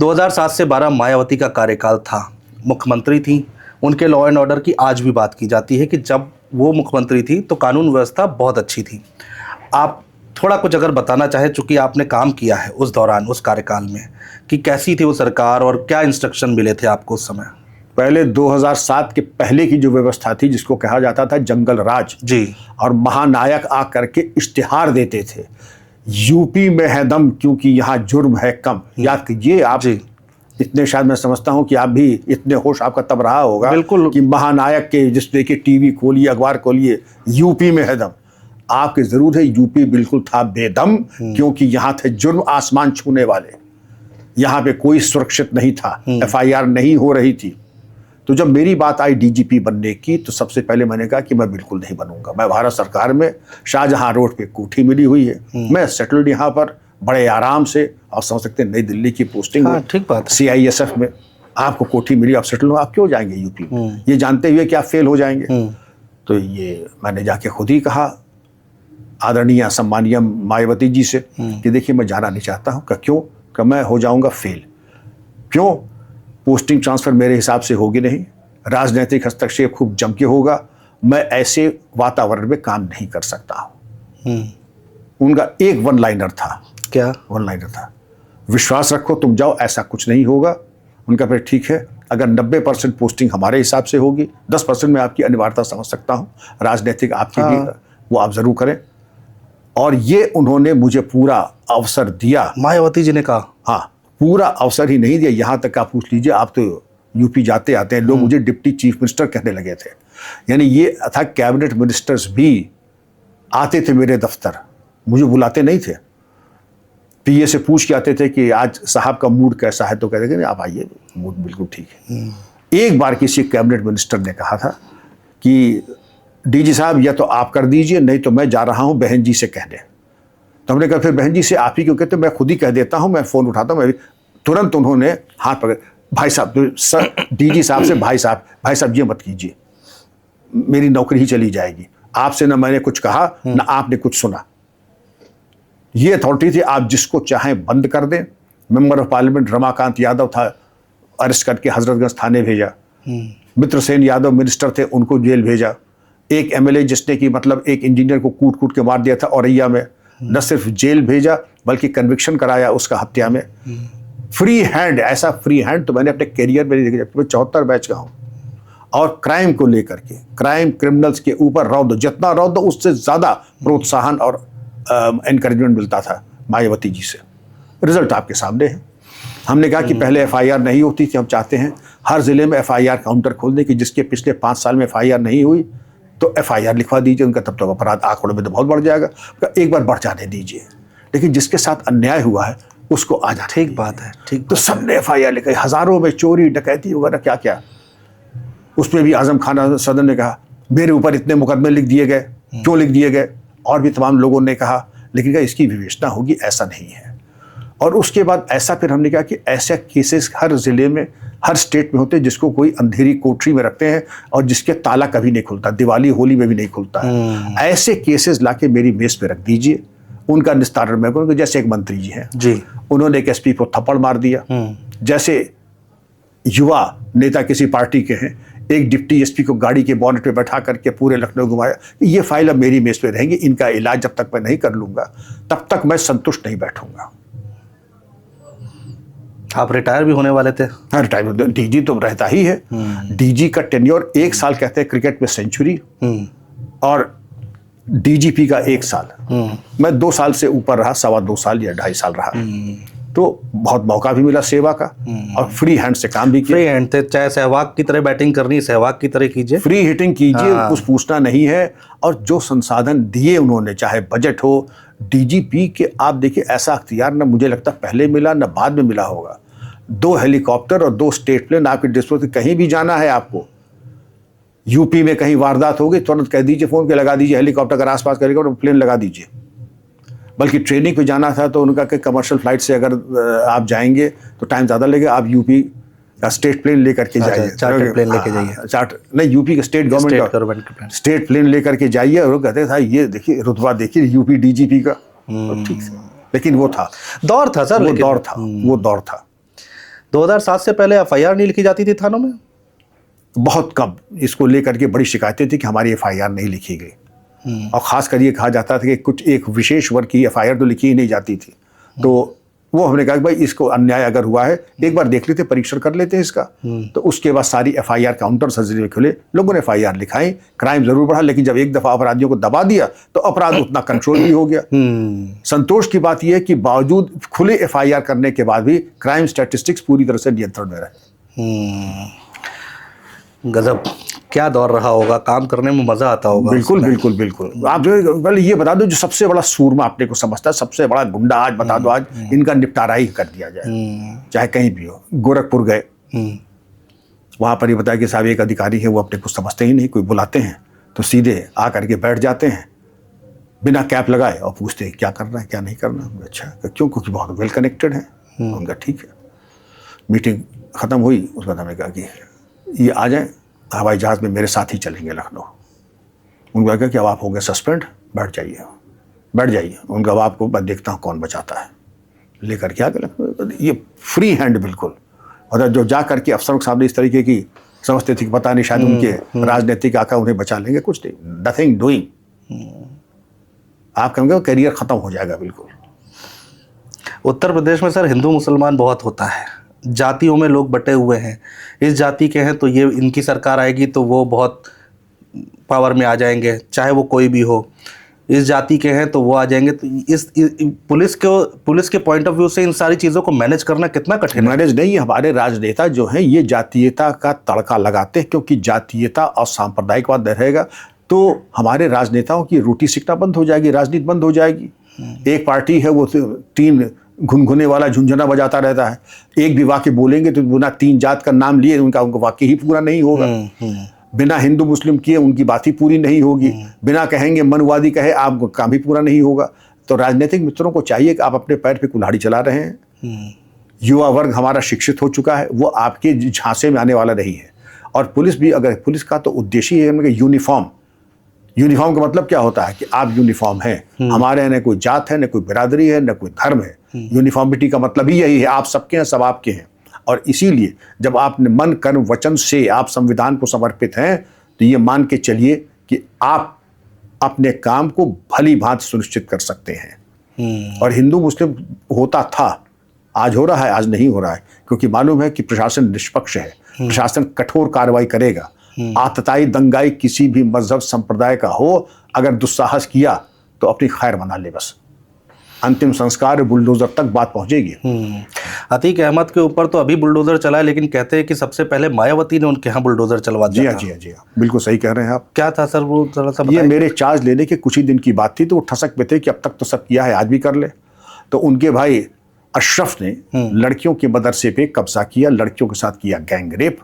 2007 से 12 मायावती का कार्यकाल था, मुख्यमंत्री थी। उनके लॉ एंड ऑर्डर की आज भी बात की जाती है कि जब वो मुख्यमंत्री थी तो कानून व्यवस्था बहुत अच्छी थी। आप थोड़ा कुछ अगर बताना चाहें, चूँकि आपने काम किया है उस दौरान, उस कार्यकाल में, कि कैसी थी वो सरकार और क्या इंस्ट्रक्शन मिले थे आपको उस समय? पहले 2007 के पहले की जो व्यवस्था थी, जिसको कहा जाता था जंगल राज जी, और महानायक आ करके इश्तिहार देते थे, यूपी में है दम क्योंकि यहाँ जुर्म है कम। याद कीजिए आप जी, इतने, शायद मैं समझता हूँ कि आप भी इतने होश आपका तब रहा होगा बिल्कुल। कि महानायक के जिस देखिए टीवी खोलिए, अखबार खोलिए, यूपी में है दम। आपके जरूर है, यूपी बिल्कुल था बेदम, क्योंकि यहाँ थे जुर्म आसमान छूने वाले। यहाँ पे कोई सुरक्षित नहीं था, FIR नहीं हो रही थी। तो जब मेरी बात आई DGP बनने की, तो सबसे पहले मैंने कहा कि मैं बिल्कुल नहीं बनूंगा। मैं भारत सरकार में शाहजहां रोड पे कोठी मिली हुई है, मैं सेटल्ड यहाँ पर बड़े आराम से। आप समझ सकते हैं, नई दिल्ली की पोस्टिंग, हाँ, ठीक बात है। CISF में आपको कोठी मिली, आप सेटल हो, आप क्यों जाएंगे यूपी में, ये जानते हुए कि आप फेल हो जाएंगे। तो ये मैंने जाके खुद ही कहा आदरणीय सम्मानीय मायावती जी से कि देखिए मैं जाना नहीं चाहता हूँ। क्यों? कि मैं हो जाऊंगा फेल। क्यों? पोस्टिंग ट्रांसफर मेरे हिसाब से होगी नहीं, राजनीतिक हस्तक्षेप खूब जम के होगा, मैं ऐसे वातावरण में काम नहीं कर सकता हूँ। उनका एक वन लाइनर था। क्या वन लाइनर था? विश्वास रखो, तुम जाओ, ऐसा कुछ नहीं होगा। उनका फिर ठीक है, अगर 90% पोस्टिंग हमारे हिसाब से होगी, 10% में आपकी अनिवार्यता समझ सकता हूँ, राजनीतिक आपकी भी, वो आप जरूर करें। और ये उन्होंने मुझे पूरा अवसर दिया। मायावती जी ने कहा? हाँ, पूरा अवसर ही नहीं दिया, यहाँ तक आप पूछ लीजिए, आप तो यूपी जाते आते हैं, लोग मुझे डिप्टी चीफ मिनिस्टर कहने लगे थे। यानी ये था, कैबिनेट मिनिस्टर्स भी आते थे मेरे दफ्तर, मुझे बुलाते नहीं थे, PA से पूछ के आते थे कि आज साहब का मूड कैसा है, तो कहते थे आप आइए, मूड बिल्कुल ठीक है। एक बार किसी कैबिनेट मिनिस्टर ने कहा था कि DG साहब या तो आप कर दीजिए, नहीं तो मैं जा रहा हूं बहन जी से कहने। तो हमने कहा फिर बहन जी से आप ही क्यों कहते, मैं खुद ही कह देता हूं, मैं फोन उठाता हूं। तुरंत उन्होंने हाथ पकड़, भाई साहब, सर DG साहब से भाई साहब ये मत कीजिए, मेरी नौकरी ही चली जाएगी। आपसे ना मैंने कुछ कहा, ना आपने कुछ सुना। ये अथॉरिटी थी, आप जिसको चाहें बंद कर दें। Member of parliament Ramakant Yadav था, अरेस्ट करके हजरतगंज थाने भेजा। मित्रसेन यादव मिनिस्टर थे, उनको जेल भेजा। एक MLA जिसने कि मतलब एक इंजीनियर को कूट कूट के मार दिया था औरैया में, न सिर्फ जेल भेजा बल्कि कन्विक्शन कराया उसका हत्या में। फ्री हैंड, ऐसा फ्री हैंड तो मैंने अपने करियर में नहीं देखा। मैं 74 बैच का हूँ, और क्राइम को लेकर के, क्राइम क्रिमिनल्स के ऊपर रौद, जितना रौद उससे ज्यादा प्रोत्साहन और एनकरेजमेंट मिलता था मायावती जी से। रिजल्ट आपके सामने है। हमने कहा कि पहले FIR नहीं होती थी, हम चाहते हैं हर जिले में FIR काउंटर खोल दें कि जिसके पिछले 5 साल में FIR नहीं हुई तो FIR लिखवा दीजिए उनका, तब तो अपराध आंकड़ों में तो बहुत बढ़ जाएगा। एक बार बढ़ जाने दीजिए, लेकिन जिसके साथ अन्याय हुआ है उसको आ जाने। ठीक बात है, ठीक। तो सबने FIR लिखाई, हजारों में चोरी डकैती वगैरह क्या क्या। उसमें भी आजम खान सदन ने कहा मेरे ऊपर इतने मुकदमे लिख दिए गए, क्यों लिख दिए गए, और भी तमाम लोगों ने कहा, लेकिन कहा इसकी विवेचना होगी, ऐसा नहीं है। और उसके बाद ऐसा फिर हमने कहा कि ऐसे केसेस हर जिले में, हर स्टेट में होते हैं, जिसको कोई अंधेरी कोठरी में रखते हैं और जिसके ताला कभी नहीं खुलता, दिवाली होली में भी नहीं खुलता है। ऐसे केसेस लाके मेरी मेज पे रख दीजिए, उनका निस्तारण मैं करूँगा। जैसे एक मंत्री जी हैं जी, उन्होंने एक SP को थप्पड़ मार दिया। जैसे युवा नेता किसी पार्टी के हैं, एक डिप्टी SP को गाड़ी के बॉनेट पे बैठा करके पूरे लखनऊ घुमाया। ये फाइल अब मेरी मेज पे रहेंगी, इनका इलाज जब तक मैं नहीं कर लूंगा तब तक मैं संतुष्ट नहीं बैठूंगा। आप रिटायर भी होने वाले थे? हाँ, रिटायर, DG तो रहता ही है। DG का टेन्योर 1 साल, कहते हैं क्रिकेट में सेंचुरी, और DGP का 1 साल। मैं 2 साल से ऊपर रहा, 2.25 साल या 2.5 साल रहा। तो बहुत मौका भी मिला सेवा का, और फ्री हैंड से काम भी किया। फ्री हैंड थे, चाहे सहवाग की तरह बैटिंग करनी, सहवाग की तरह कीजिए, फ्री हिटिंग कीजिए, कुछ पूछना नहीं है। और जो संसाधन दिए उन्होंने, चाहे बजट हो, DGP के आप देखिए, ऐसा अख्तियार ना मुझे लगता पहले मिला ना बाद में मिला होगा। 2 हेलीकॉप्टर और 2 स्टेट प्लेन आपके डिस्पोजल, कहीं भी जाना है आपको, यूपी में कहीं वारदात होगी, तुरंत कह दीजिए, फोन के लगा दीजिए, हेलीकॉप्टर अगर आसपास का हेलीकॉप्टर प्लेन लगा दीजिए। बल्कि ट्रेनिंग पे जाना था तो उनका कि कमर्शियल फ्लाइट से अगर आप जाएंगे तो टाइम ज़्यादा लगेगा, आप यूपी का स्टेट प्लेन लेकर के जाइए, चार्टर प्लेन लेके जाइए, चार्टर नहीं, यूपी का स्टेट गवर्नमेंट स्टेट प्लेन लेकर के जाइए। और वो कहते था ये देखिए रुतबा देखिए यूपी DGP का, ठीक है। लेकिन वो था, दौर था सर, वो दौर था। 2007 से पहले एफआईआर नहीं लिखी जाती थी थानों में? बहुत कम इसको लेकर के बड़ी शिकायतें थी कि हमारी एफआईआर नहीं लिखी गई। और ख़ास कर ये कहा जाता था कि कुछ एक विशेष वर्ग की एफआईआर तो लिखी ही नहीं जाती थी। तो वो हमने कहा कि भाई इसको अन्याय अगर हुआ है एक बार देख लेते, परीक्षण कर लेते हैं इसका। तो उसके बाद सारी एफआईआर काउंटर सर्जरी खुले, लोगों ने एफआईआर लिखाई, क्राइम जरूर बढ़ा, लेकिन जब एक दफ़ा अपराधियों को दबा दिया तो अपराध उतना कंट्रोल भी हो गया। संतोष की बात यह है कि बावजूद खुले एफआईआर करने के बाद भी क्राइम स्टैटिस्टिक्स पूरी तरह से नियंत्रण में रहे। गजब, क्या दौर रहा होगा, काम करने में मजा आता होगा। बिल्कुल बिल्कुल बिल्कुल। आप जो पहले ये बता दो, जो सबसे बड़ा सूरमा अपने को समझता है, सबसे बड़ा गुंडा, आज बता दो, आज इनका निपटारा ही कर दिया जाए, चाहे कहीं भी हो। गोरखपुर गए, वहां पर ये बताया कि साहब एक अधिकारी है, वो अपने को समझते ही नहीं, कोई बुलाते हैं तो सीधे आ करके बैठ जाते हैं बिना कैप लगाए और पूछते हैं क्या करना है क्या नहीं करना। अच्छा, क्यों? क्योंकि बहुत वेल कनेक्टेड है। उनका ठीक है। मीटिंग खत्म हुई, उसके बाद हमने कहा कि ये आ जाए, हवाई जहाज़ में मेरे साथ ही चलेंगे लखनऊ। उनका कहा कि अब आप हो गए सस्पेंड, बैठ जाइए। उनका अब आपको मैं देखता हूँ कौन बचाता है। लेकर के आ गए लखनऊ, ये फ्री हैंड बिल्कुल। और जो जा करके अफसरों के सामने इस तरीके की समझते थे कि पता नहीं शायद उनके राजनीतिक आका उन्हें बचा लेंगे, कुछ नहीं, नथिंग डूइंग। आप कहेंगे करियर खत्म हो जाएगा बिल्कुल। उत्तर प्रदेश में सर हिंदू मुसलमान बहुत होता है, जातियों में लोग बटे हुए हैं। इस जाति के हैं तो ये इनकी सरकार आएगी तो वो बहुत पावर में आ जाएंगे, चाहे वो कोई भी हो। इस जाति के हैं तो वो आ जाएंगे। तो इस पुलिस के पॉइंट ऑफ व्यू से इन सारी चीज़ों को मैनेज करना कितना कठिन है? मैनेज नहीं, हमारे राजनेता जो हैं ये जातीयता का तड़का लगाते हैं, क्योंकि जातीयता और सांप्रदायिकवाद रहेगा तो हमारे राजनेताओं की रोटी सिकना बंद हो जाएगी, राजनीति बंद हो जाएगी। एक पार्टी है वो तीन घुनघुने वाला झुंझुना बजाता रहता है, एक भी वाक्य बोलेंगे तो बिना तीन जात का नाम लिए उनका वाक्य ही पूरा नहीं होगा। बिना हिंदू मुस्लिम किए उनकी बात ही पूरी नहीं होगी। बिना कहेंगे मनवादी कहे आपका काम भी पूरा नहीं होगा। तो राजनीतिक मित्रों को चाहिए कि आप अपने पैर पे कुल्हाड़ी चला रहे हैं। युवा वर्ग हमारा शिक्षित हो चुका है, वो आपके झांसे में आने वाला नहीं है। और पुलिस भी, अगर पुलिस का तो उद्देश्य है यूनिफॉर्म का मतलब क्या होता है कि आप यूनिफॉर्म हैं। हमारे यहाँ न कोई जात है, न कोई बिरादरी है, न कोई धर्म है। यूनिफॉर्मिटी का मतलब ही यही है, आप सबके हैं, सब आपके हैं। और इसीलिए जब आपने मन कर्म वचन से आप संविधान को समर्पित हैं तो ये मान के चलिए कि आप अपने काम को भली भांति सुनिश्चित कर सकते हैं। और हिंदू मुस्लिम होता था, आज हो रहा है, आज नहीं हो रहा है, क्योंकि मालूम है कि प्रशासन निष्पक्ष है, प्रशासन कठोर कार्रवाई करेगा। आतताई दंगाई किसी भी मजहब संप्रदाय का हो, अगर दुस्साहस किया तो अपनी खैर मना ले, बस अंतिम संस्कार बुलडोजर तक बात पहुंचेगी। अतीक अहमद के ऊपर तो अभी बुलडोजर चला है, लेकिन कहते हैं कि सबसे पहले मायावती ने उनके यहाँ बुलडोजर चलवा दिया। जी हाँ, बिल्कुल सही कह रहे हैं आप। क्या था सर वो, जरा सा ये मेरे चार्ज लेने के कुछ ही दिन की बात थी, तो वो ठसक पे थे कि अब तक तो सब किया है, आज भी कर ले। तो उनके भाई अशरफ ने लड़कियों के मदरसे पे कब्जा किया, लड़कियों के साथ किया गैंग रेप।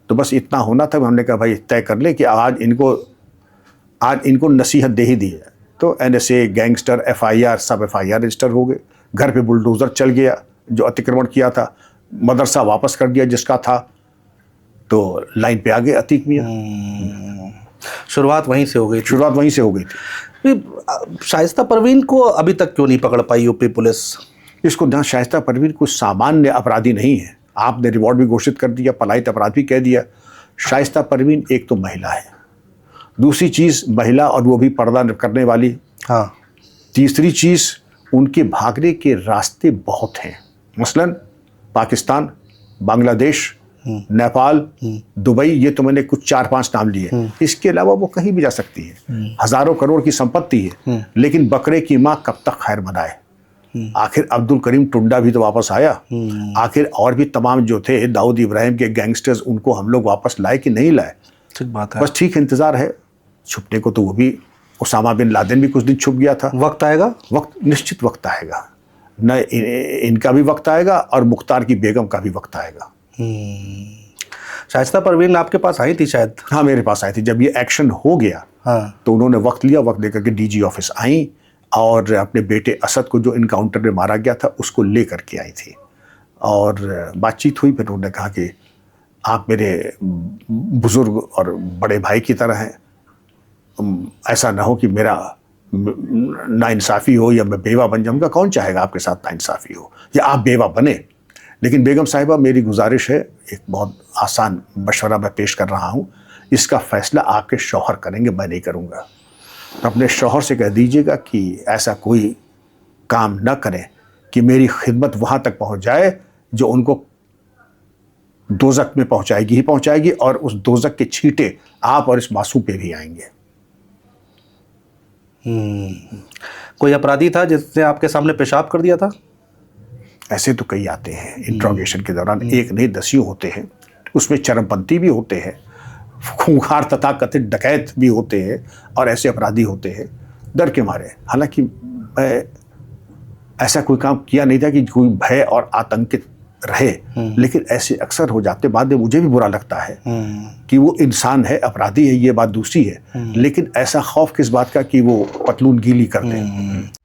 तो बस इतना होना था। हमने कहा भाई तय कर ले कि आज इनको नसीहत दे ही दी है। तो NSA, गैंगस्टर, FIR, सब FIR रजिस्टर हो गए। घर पे बुलडोजर चल गया, जो अतिक्रमण किया था, मदरसा वापस कर दिया जिसका था, तो लाइन पे आ गए अतीक मियां। शुरुआत वहीं से हो गई थी। शाइस्ता परवीन को अभी तक क्यों नहीं पकड़ पाई यूपी पुलिस? इसको ना, शाइस्ता परवीन कोई सामान्य अपराधी नहीं है। आपने रिवॉर्ड भी घोषित कर दिया, पलायित अपराध भी कह दिया। शाइस्ता परवीन एक तो महिला है, दूसरी चीज़ महिला और वो भी पर्दा करने वाली। हाँ। तीसरी चीज़ उनके भागने के रास्ते बहुत हैं, मसलन पाकिस्तान, बांग्लादेश, नेपाल, दुबई, ये तो मैंने कुछ 4-5 नाम लिए। इसके अलावा वो कहीं भी जा सकती है। हजारों करोड़ की संपत्ति है, लेकिन बकरे की माँ कब तक खैर मनाए। आखिर अब्दुल करीम टुंडा भी तो वापस आया। आखिर और भी तमाम जो थे दाऊद इब्राहिम के गैंगस्टर्स, उनको हम लोग वापस लाए कि नहीं लाए? ठीक बात है। बस ठीक इंतजार है छुपने को। तो वो भी उसामा बिन लादेन भी कुछ दिन छुप गया था। वक्त आएगा, निश्चित वक्त आएगा। न इनका भी वक्त आएगा और मुख्तार की बेगम का भी वक्त आएगा। शाइस्ता परवीन आपके पास आई थी शायद? हाँ, मेरे पास आई थी। जब ये एक्शन हो गया, हाँ, तो उन्होंने वक्त लिया, वक्त लेकर के DG ऑफिस आई और अपने बेटे असद को, जो इनकाउंटर में मारा गया था, उसको लेकर के आई थी। और बातचीत हुई। फिर उन्होंने कहा कि आप मेरे बुजुर्ग और बड़े भाई की तरह हैं, ऐसा ना हो कि मेरा नाइंसाफ़ी हो या मैं बेवा बन जाऊँगा। कौन चाहेगा आपके साथ नाइंसाफ़ी हो या आप बेवा बने? लेकिन बेगम साहिबा, मेरी गुजारिश है, एक बहुत आसान मशवरा मैं पेश कर रहा हूँ, इसका फैसला आपके शौहर करेंगे, मैं नहीं करूँगा। अपने शौहर से कह दीजिएगा कि ऐसा कोई काम न करें कि मेरी खिदमत वहाँ तक पहुँच जाए जो उनको दोज़ख में पहुँचाएगी ही पहुँचाएगी, और उस दोज़ख के छींटे आप और इस मासूम पे भी आएंगे। कोई अपराधी था जिसने आपके सामने पेशाब कर दिया था? ऐसे तो कई आते हैं इंट्रोगेशन के दौरान, एक नहीं दसियों होते हैं। उसमें चरमपंथी भी होते हैं, खूंखार तथा कथित डकैत भी होते हैं, और ऐसे अपराधी होते हैं डर के मारे। हालांकि मैं ऐसा कोई काम किया नहीं था कि कोई भय और आतंकित रहे, लेकिन ऐसे अक्सर हो जाते। बाद में मुझे भी बुरा लगता है कि वो इंसान है, अपराधी है, ये बात दूसरी है, लेकिन ऐसा खौफ किस बात का कि वो पतलून गीली कर दे।